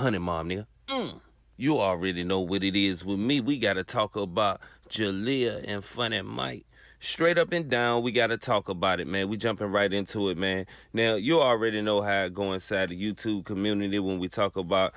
Honey mom, nigga. You already know what it is with me. We gotta talk about Jaliyah and Funny Mike. Straight up and down, we gotta talk about it, man. We jumping right into it, man. Now, you already know how it go inside the YouTube community when we talk about,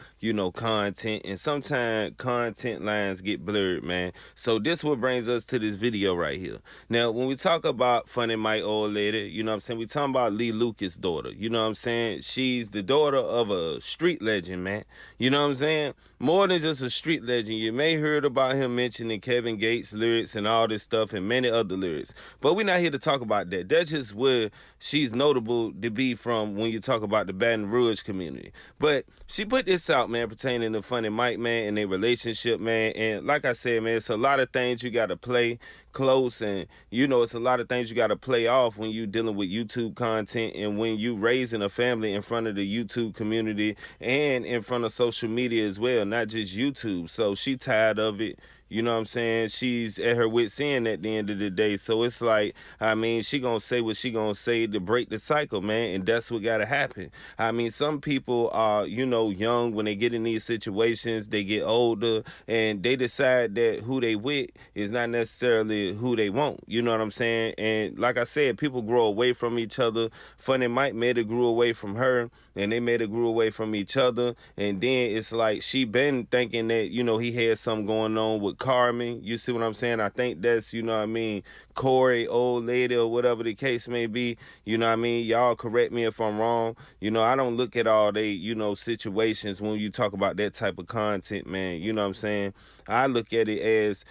content. And sometimes content lines get blurred, man. So this what brings us to this video right here. Now, when we talk about Funny Mike old lady, you know what I'm saying? We talking about Lee Lucas' daughter. You know what I'm saying? She's the daughter of a street legend, man. You know what I'm saying? More than just a street legend. You may heard about him mentioning Kevin Gates lyrics and all this stuff and many other lyrics. But we're not here to talk about that. That's just where she's notable to be from when you talk about the Baton Rouge community. But she put this out, man, pertaining to Funny Mike, man, and their relationship, man. And like I said, man, it's a lot of things you got to play close, and it's a lot of things you got to play off when you dealing with YouTube content and when you raising a family in front of the YouTube community and in front of social media as well, not just YouTube. So she tired of it. You know what I'm saying? She's at her wit's end at the end of the day. So it's like, I mean, she gonna say what she gonna say to break the cycle, man. And that's what gotta happen. I mean, some people are, young when they get in these situations, they get older and they decide that who they with is not necessarily who they want. You know what I'm saying? And like I said, people grow away from each other. Funny Mike made her grew away from her and they made her grew away from each other. And then it's like she been thinking that, he had something going on with Carmen. You see what I'm saying? I think that's, Corey, old lady, or whatever the case may be. You know what I mean? Y'all correct me if I'm wrong. I don't look at all they, situations when you talk about that type of content, man. You know what I'm saying? I look at it as,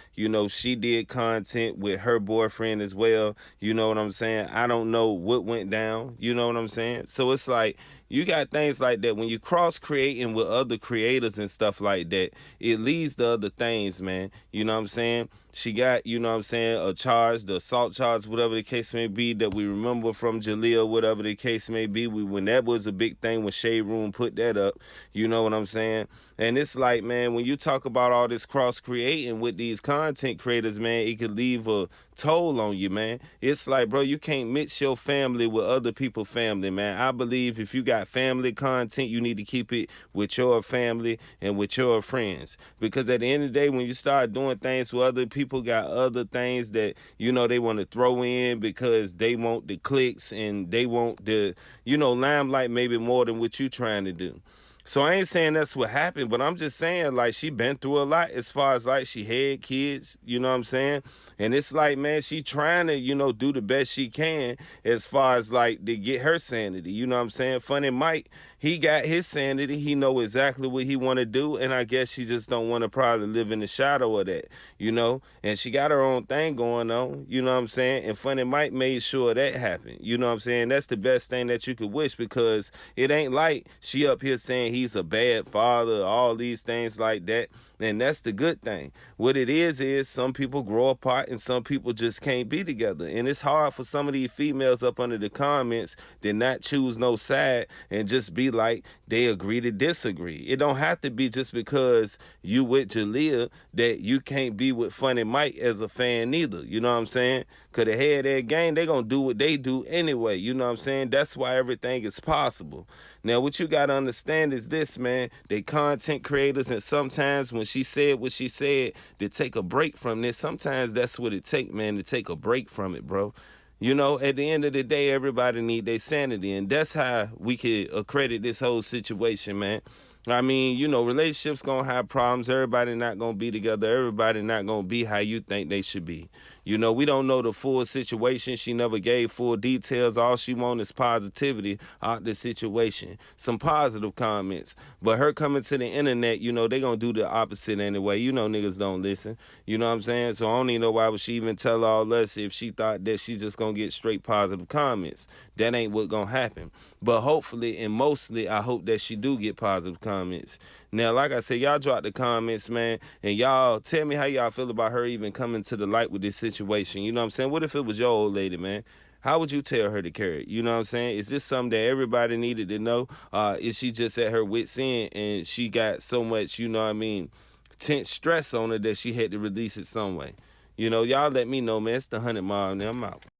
she did content with her boyfriend as well. You know what I'm saying? I don't know what went down. You know what I'm saying? So it's like, you got things like that when you cross creating with other creators and stuff like that, it leads to other things, man. You know what I'm saying? She got, a charge, the assault charge, whatever the case may be, that we remember from Jaliyah, whatever the case may be. When that was a big thing, when Shade Room put that up, you know what I'm saying? And it's like, man, when you talk about all this cross creating with these content creators, man, it could leave a toll on you, man. It's like, bro, you can't mix your family with other people's family, man. I believe if you got family content, you need to keep it with your family and with your friends. Because at the end of the day, when you start doing things with other people, got other things that, they want to throw in because they want the clicks and they want the, limelight maybe more than what you trying to do. So I ain't saying that's what happened, but I'm just saying, like, she been through a lot as far as, like, she had kids, you know what I'm saying? And it's like, man, she trying to, do the best she can as far as, like, to get her sanity, you know what I'm saying? Funny Mike, he got his sanity. He know exactly what he want to do, and I guess she just don't want to probably live in the shadow of that, And she got her own thing going on, you know what I'm saying? And Funny Mike made sure that happened, you know what I'm saying? That's the best thing that you could wish, because it ain't like she up here saying he's a bad father, all these things like that. And that's the good thing. What it is some people grow apart and some people just can't be together. And it's hard for some of these females up under the comments to not choose no side and just be like they agree to disagree. It don't have to be just because you with Jaliyah that you can't be with Funny Mike as a fan neither. You know what I'm saying? Because the head of their game, they going to do what they do anyway. You know what I'm saying? That's why everything is possible. Now, what you got to understand is this, man. They content creators, and sometimes when she said what she said, to take a break from this, sometimes that's what it take, man, to take a break from it, bro. At the end of the day, everybody need their sanity, and that's how we could accredit this whole situation, man. I mean, relationships gonna have problems. Everybody not gonna be together. Everybody not gonna be how you think they should be. We don't know the full situation. She never gave full details. All she want is positivity out the situation. Some positive comments. But her coming to the internet, they gonna do the opposite anyway. Niggas don't listen. You know what I'm saying? So I don't even know why would she even tell all us if she thought that she's just gonna get straight positive comments. That ain't what gonna happen. But hopefully and mostly, I hope that she do get positive comments. Now, like I said, y'all drop the comments, man, and y'all tell me how y'all feel about her even coming to the light with this situation. You know what I'm saying? What if it was your old lady, man? How would you tell her to carry it? You know what I'm saying? Is this something that everybody needed to know? Is she just at her wit's end and she got so much, tense stress on her that she had to release it some way? Y'all let me know, man. It's the 100 Mile, and I'm out.